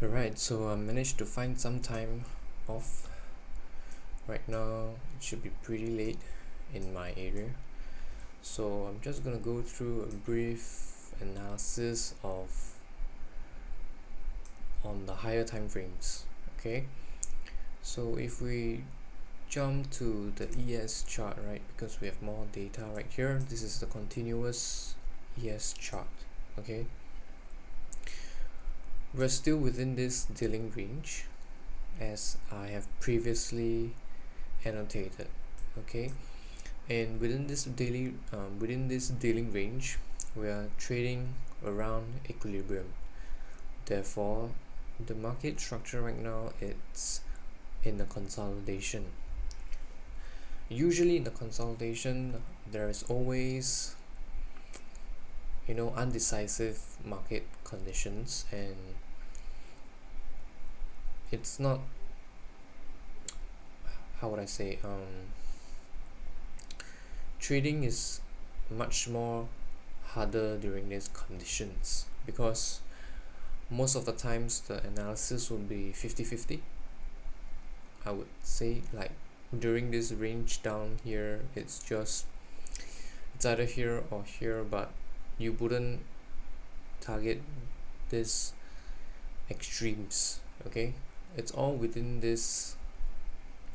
Alright, so I managed to find some time off. Right now it should be pretty late in my area, so I'm just gonna go through a brief analysis of on the higher time frames. Okay, so if we jump to the ES chart, right, because we have more data right here, this is the continuous ES chart. Okay, we're still within this dealing range as I have previously annotated. Okay, and within this dealing range, we are trading around equilibrium. Therefore, the market structure right now, it's in the consolidation. Usually in the consolidation, there is always undecisive market conditions, and it's not, how would I say, trading is much more harder during these conditions, because most of the times the analysis will be 50-50. I would say, like, during this range down here, it's either here or here, but you wouldn't target this extremes. Okay, it's all within this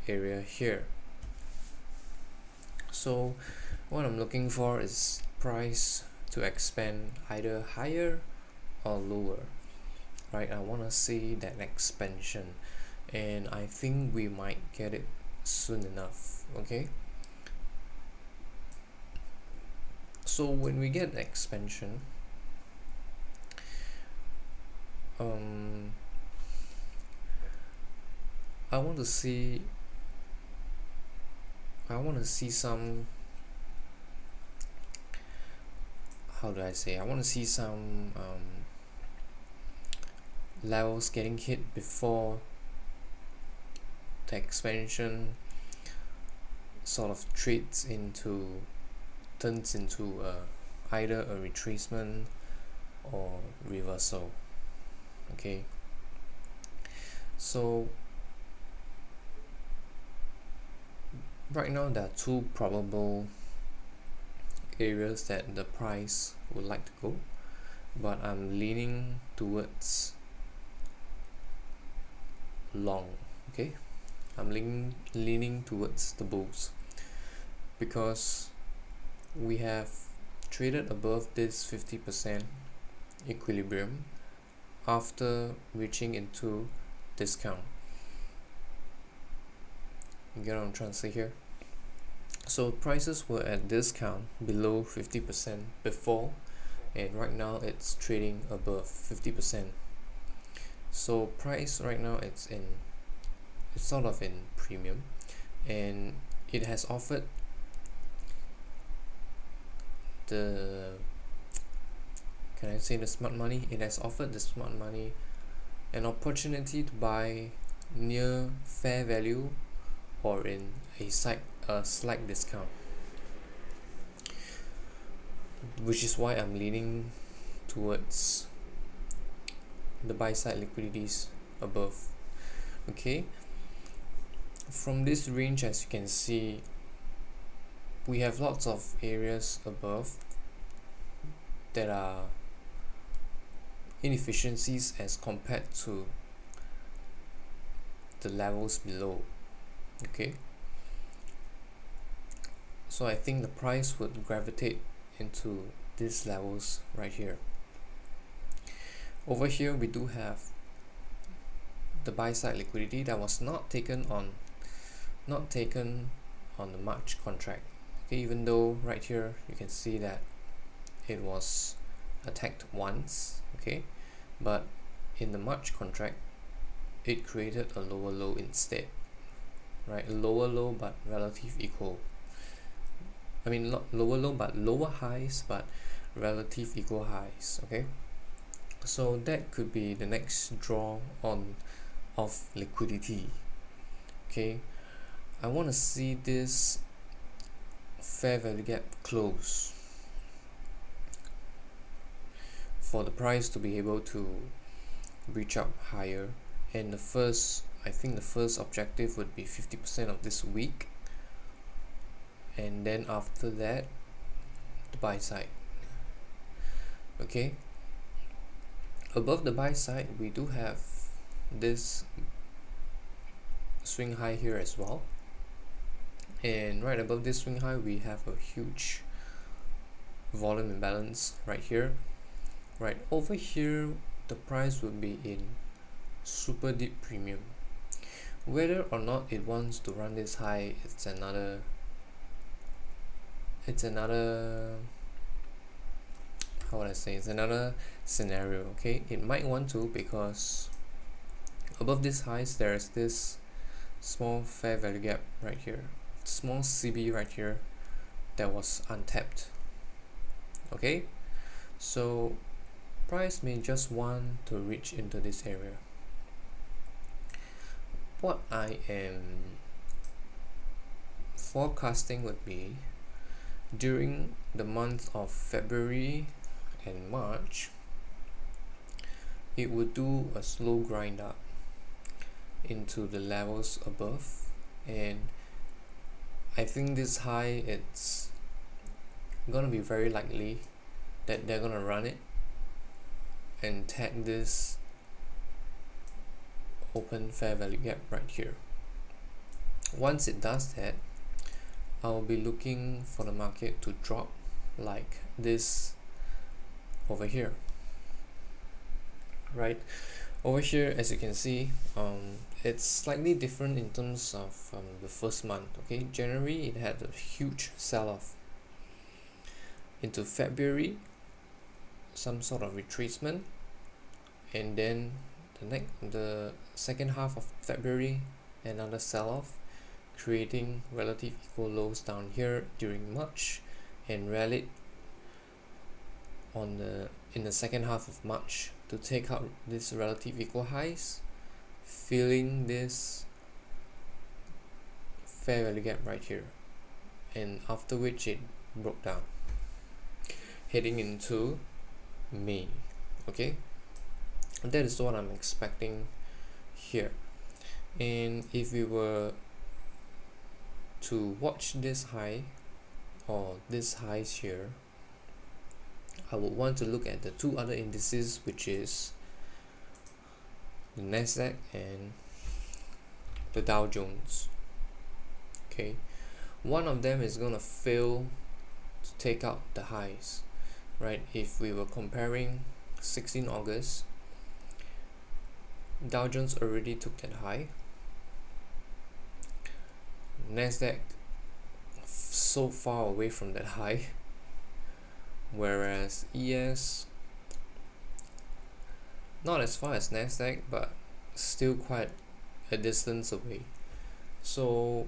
area here. So what I'm looking for is price to expand either higher or lower, right? I want to see that expansion, and I think we might get it soon enough. Okay, so when we get expansion, I want to see some, how do I say, I want to see some levels getting hit before the expansion sort of turns into either a retracement or reversal. Okay, so right now there are two probable areas that the price would like to go, but I'm leaning towards long. Okay, I'm leaning towards the bulls, because we have traded above this 50% equilibrium after reaching into discount. You get what I'm trying to say here? So prices were at discount below 50% before, and right now it's trading above 50%. So price right now, it's sort of in premium, and it has offered the, can I say, the smart money? It has offered the smart money an opportunity to buy near fair value or in a slight discount, which is why I'm leaning towards the buy side liquidities above. Okay, from this range, as you can see, we have lots of areas above that are inefficiencies as compared to the levels below. Okay, so I think the price would gravitate into these levels right here. Over here we do have the buy side liquidity that was not taken on the March contract. Okay, even though right here you can see that it was attacked once. Okay, but in the March contract it created a lower low instead, right? A lower low but relative equal. I mean, not lower low but lower highs but relative equal highs. Okay, so that could be the next draw on of liquidity. Okay, I want to see this fair value gap close for the price to be able to breach up higher, and I think the first objective would be 50% of this week, and then after that the buy side. Okay, above the buy side we do have this swing high here as well, and right above this swing high we have a huge volume imbalance right here. Right over here the price will be in super deep premium. Whether or not it wants to run this high, it's another how would I say, it's another scenario. Okay, it might want to, because above this highs there is this small fair value gap right here, small CB right here that was untapped. Okay, so price may just want to reach into this area. What I am forecasting would be during the month of February and March, it would do a slow grind up into the levels above, and I think this high, it's gonna be very likely that they're gonna run it and tag this open fair value gap right here. Once it does that, I'll be looking for the market to drop like this over here. Right over here, as you can see, it's slightly different in terms of the first month. Okay, January it had a huge sell-off. Into February, some sort of retracement, and then the second half of February, another sell-off, creating relative equal lows down here during March, and rallied in the second half of March to take out this relative equal highs, filling this fair value gap right here, and after which it broke down, heading into May. Okay, that is what I'm expecting here. And if we were to watch this high or this highs here, I would want to look at the two other indices, which is the Nasdaq and the Dow Jones. Okay, one of them is gonna fail to take out the highs, right? If we were comparing 16 August, Dow Jones already took that high. Nasdaq so far away from that high, whereas ES not as far as Nasdaq, but still quite a distance away. So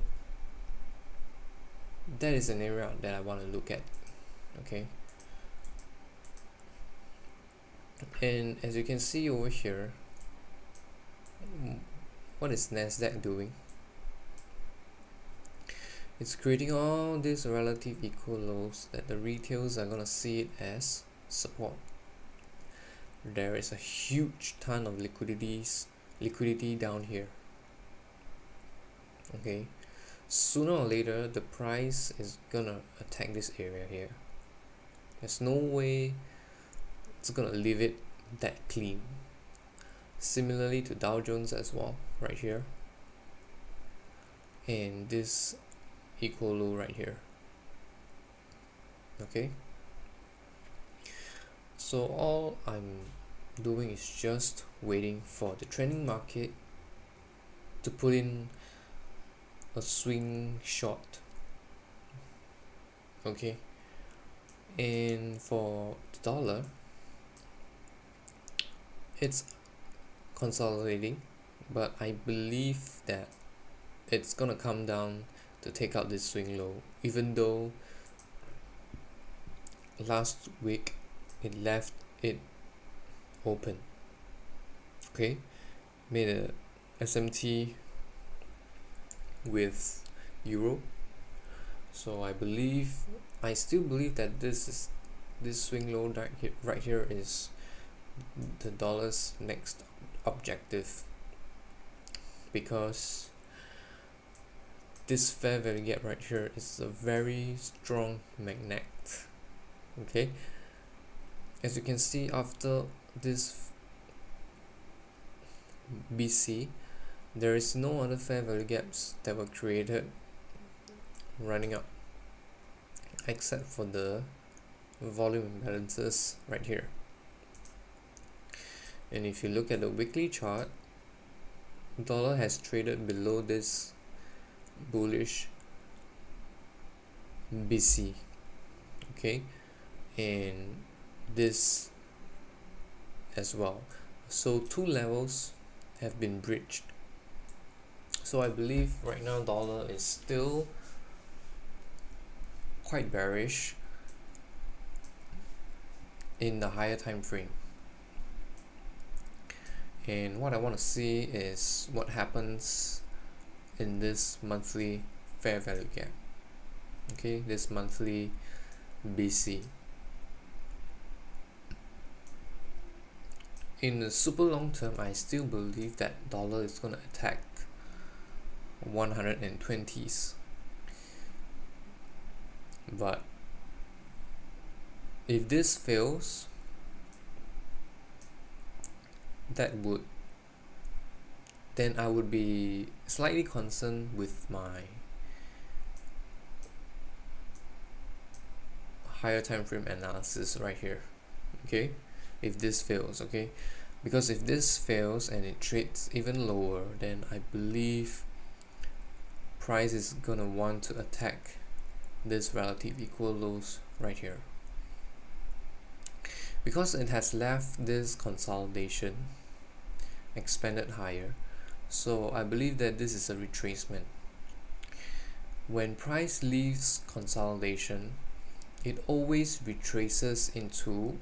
that is an area that I want to look at. Okay, and as you can see over here, what is Nasdaq doing? It's creating all these relative equal lows that the retails are gonna see it as support. There is a huge ton of liquidity down here. Okay, sooner or later the price is gonna attack this area here. There's no way it's gonna leave it that clean. Similarly to Dow Jones as well, right here, and this equal low right here. Okay, so all I'm doing is just waiting for the trending market to put in a swing short. Okay, and for the dollar, it's consolidating, but I believe that it's gonna come down to take out this swing low, even though last week it left it open. Okay, made a SMT with euro, so I still believe that this swing low right here is the dollar's next objective, because this fair value gap right here is a very strong magnet. Okay, as you can see, after this BC, there is no other fair value gaps that were created running up except for the volume imbalances right here. And if you look at the weekly chart, dollar has traded below this bullish BC, okay, and this as well. So two levels have been breached. So I believe right now dollar is still quite bearish in the higher time frame. And what I want to see is what happens in this monthly fair value gap. Okay, this monthly BC. In the super long term, I still believe that dollar is going to attack 120s. But if this fails, then I would be slightly concerned with my higher time frame analysis right here. Okay, if this fails, okay, because if this fails and it trades even lower, then I believe price is gonna want to attack this relative equal lows right here, because it has left this consolidation, expanded higher. So I believe that this is a retracement. When price leaves consolidation, it always retraces into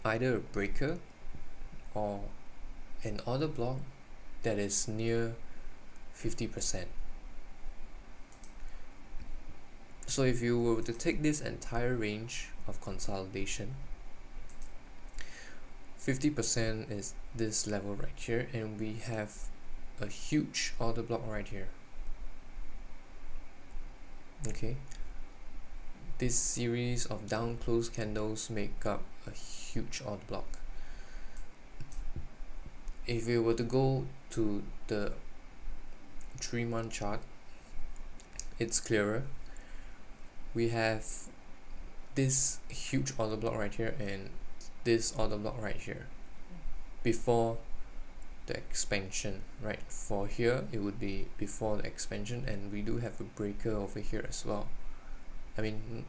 either a breaker or an order block that is near 50%. So if you were to take this entire range of consolidation, 50% is this level right here, and we have a huge order block right here. Okay, this series of down close candles make up a huge order block. If we were to go to the 3-month chart, it's clearer. We have this huge order block right here and this order block right here before the expansion, right? For here it would be before the expansion, and we do have a breaker over here as well. I mean,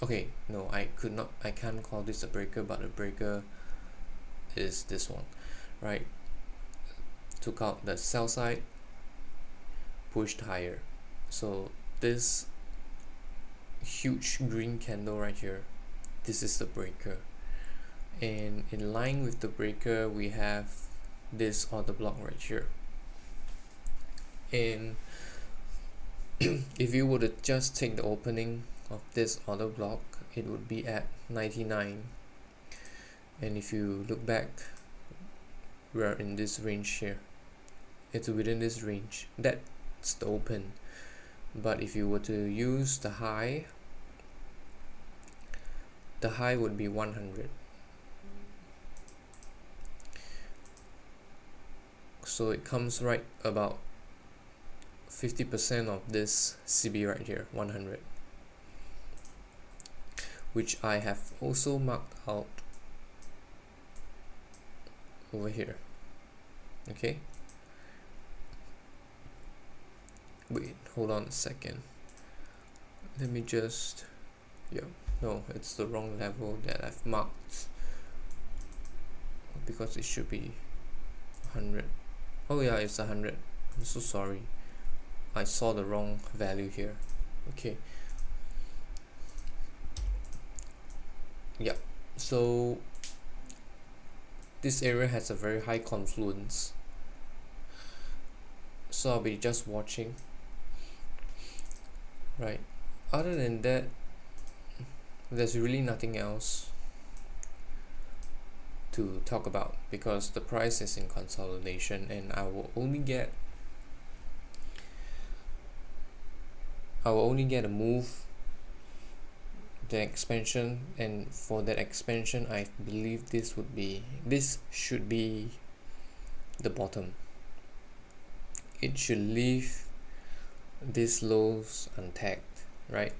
okay, no, I can't call this a breaker, but a breaker is this one, right? Took out the sell side, pushed higher. So this huge green candle right here, this is the breaker, and in line with the breaker we have this order block right here. And if you were to just take the opening of this order block, it would be at 99, and if you look back, we are in this range here. It's within this range, that's the open. But if you were to use the high would be 100. So it comes right about 50% of this CB right here, 100, which I have also marked out over here. Okay, wait, hold on a second, let me just, yeah, no, it's the wrong level that I've marked, because it should be 100. Oh yeah, it's 100. I'm so sorry, I saw the wrong value here. Okay, yeah, so this area has a very high confluence, so I'll be just watching, right? Other than that, there's really nothing else to talk about, because the price is in consolidation and I will only get a move, the expansion, and for that expansion I believe this should be the bottom. It should leave these lows untagged, right?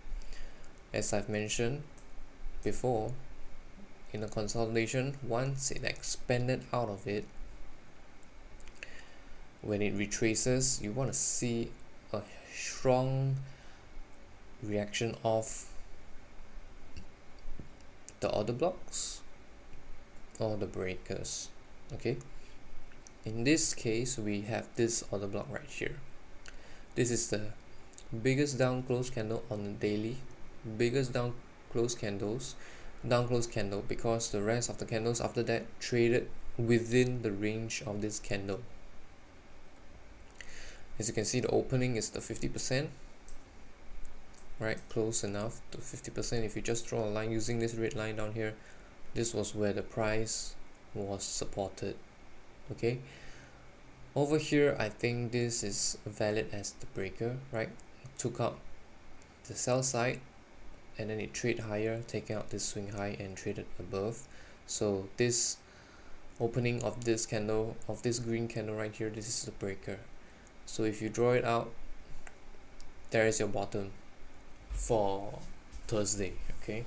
As I've mentioned before, in a consolidation, once it expanded out of it, when it retraces, you want to see a strong reaction of the order blocks or the breakers. Okay, in this case we have this order block right here. This is the biggest down close candle on the daily, biggest down close candle, because the rest of the candles after that traded within the range of this candle. As you can see, the opening is the 50%, right? Close enough to 50%. If you just draw a line using this red line down here, this was where the price was supported. Okay, over here I think this is valid as the breaker, right? It took out the sell side and then it traded higher, taking out this swing high and traded above. So this opening of this candle, of this green candle right here, this is the breaker. So if you draw it out, there is your bottom for Thursday. Okay,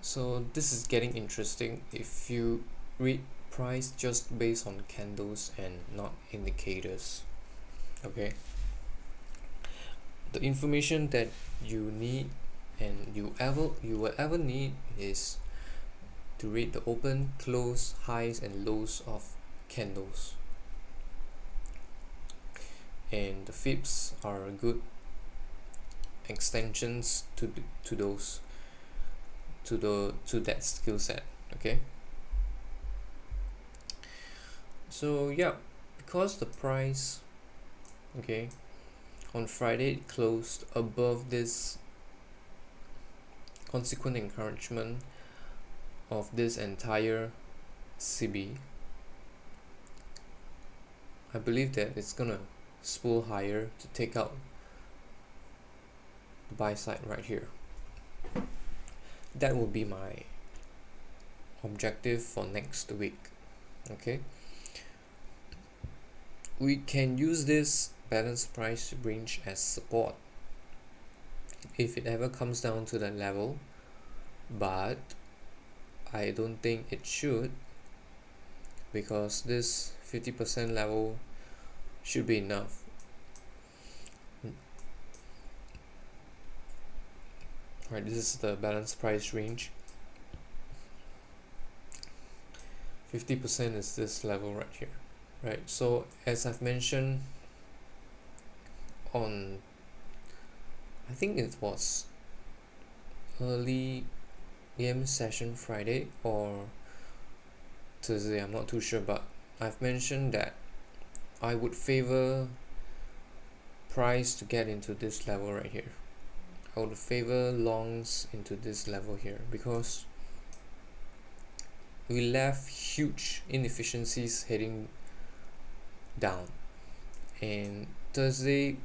so this is getting interesting if you read price just based on candles and not indicators. Okay, the information that you need and you will ever need is to read the open, close, highs and lows of candles, and the fibs are good extensions to that skill set. Okay, so yeah, because the price, okay, on Friday it closed above this consequent encouragement of this entire CB, I believe that it's gonna spool higher to take out the buy side right here. That will be my objective for next week. Okay, we can use this balanced price range as support if it ever comes down to that level, but I don't think it should, because this 50% level should be enough. Right, this is the balanced price range. 50% is this level right here, right? So as I've mentioned on, I think it was early AM session Friday or Thursday, I'm not too sure, but I've mentioned that I would favor price to get into this level right here. I would favor longs into this level here, because we left huge inefficiencies heading down, and Thursday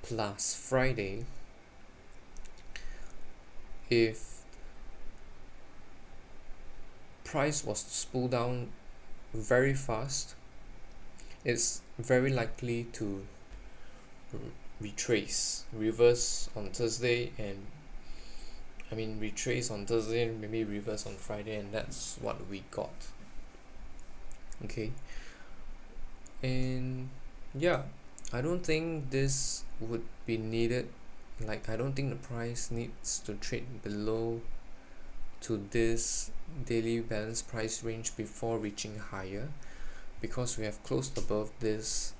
plus Friday, if price was to spool down very fast, it's very likely to reverse on Thursday, and retrace on Thursday and maybe reverse on Friday, and that's what we got. Okay, and yeah, I don't think this would be needed. Like, I don't think the price needs to trade below to this daily balance price range before reaching higher, because we have closed above this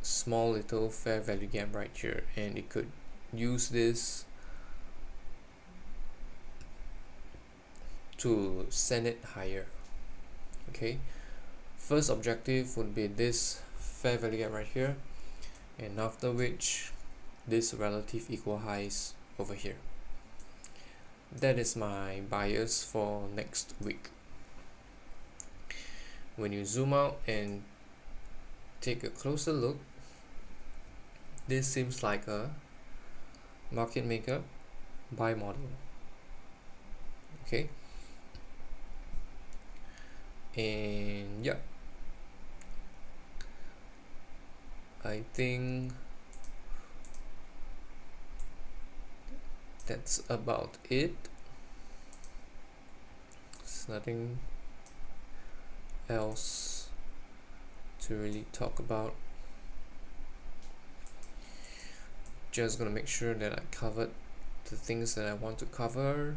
small little fair value gap right here, and it could use this to send it higher. Okay, first objective would be this fair value gap right here, and after which this relative equal highs over here. that is my bias for next week. When you zoom out and take a closer look, this seems like a market maker buy model. Okay, and yeah, I think that's about it. There's nothing else to really talk about. Just gonna make sure that I covered the things that I want to cover,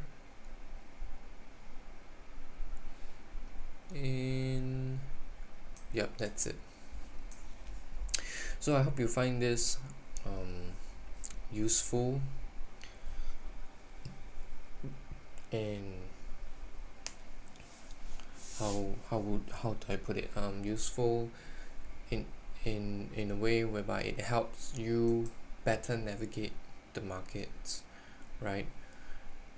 and yep, that's it. So I hope you find this useful, and how do I put it, useful in a way whereby it helps you better navigate the markets, right?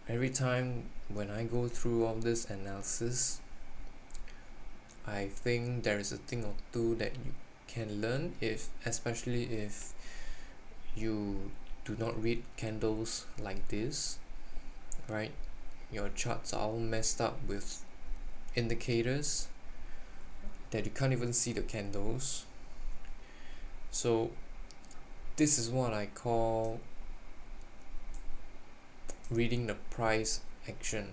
Every time when I go through all this analysis, I think there is a thing or two that you can learn, especially if you do not read candles like this, right? Your charts are all messed up with indicators that you can't even see the candles. So this is what I call reading the price action.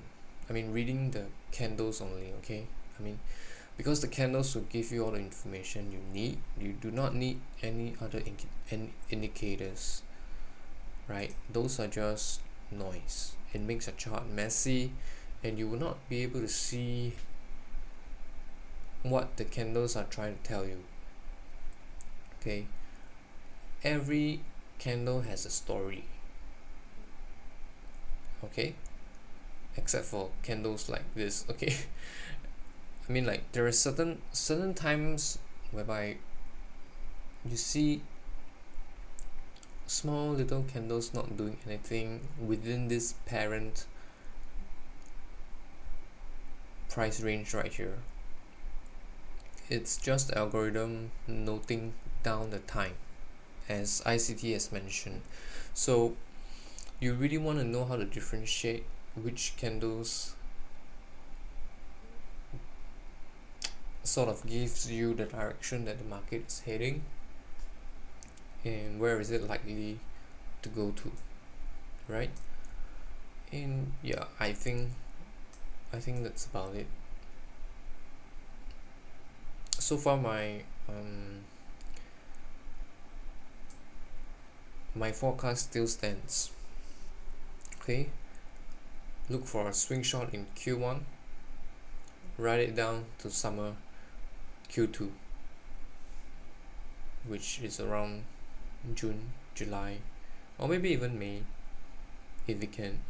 Reading the candles only, okay? Because the candles will give you all the information you need. You do not need any other indicators, right? Those are just noise. It makes a chart messy, and you will not be able to see what the candles are trying to tell you. Okay, every candle has a story, okay, except for candles like this, okay. Like there are certain times whereby you see small little candles not doing anything within this parent price range right here. It's just the algorithm noting down the time, as ICT has mentioned. So you really want to know how to differentiate which candles sort of gives you the direction that the market is heading, and where is it likely to go to, right? And yeah, I think that's about it. So far my forecast still stands. Okay, look for a swing shot in Q1, write it down to summer Q2, which is around June, July, or maybe even May, if it can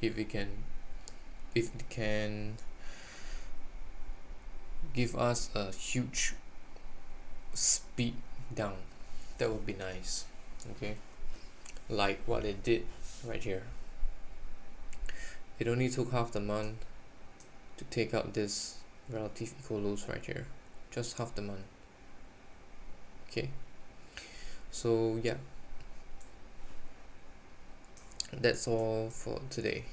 give us a huge speed down. That would be nice. Okay, like what it did right here. It only took half the month to take out this relative equal lows right here, just half the month. Okay, so yeah, that's all for today.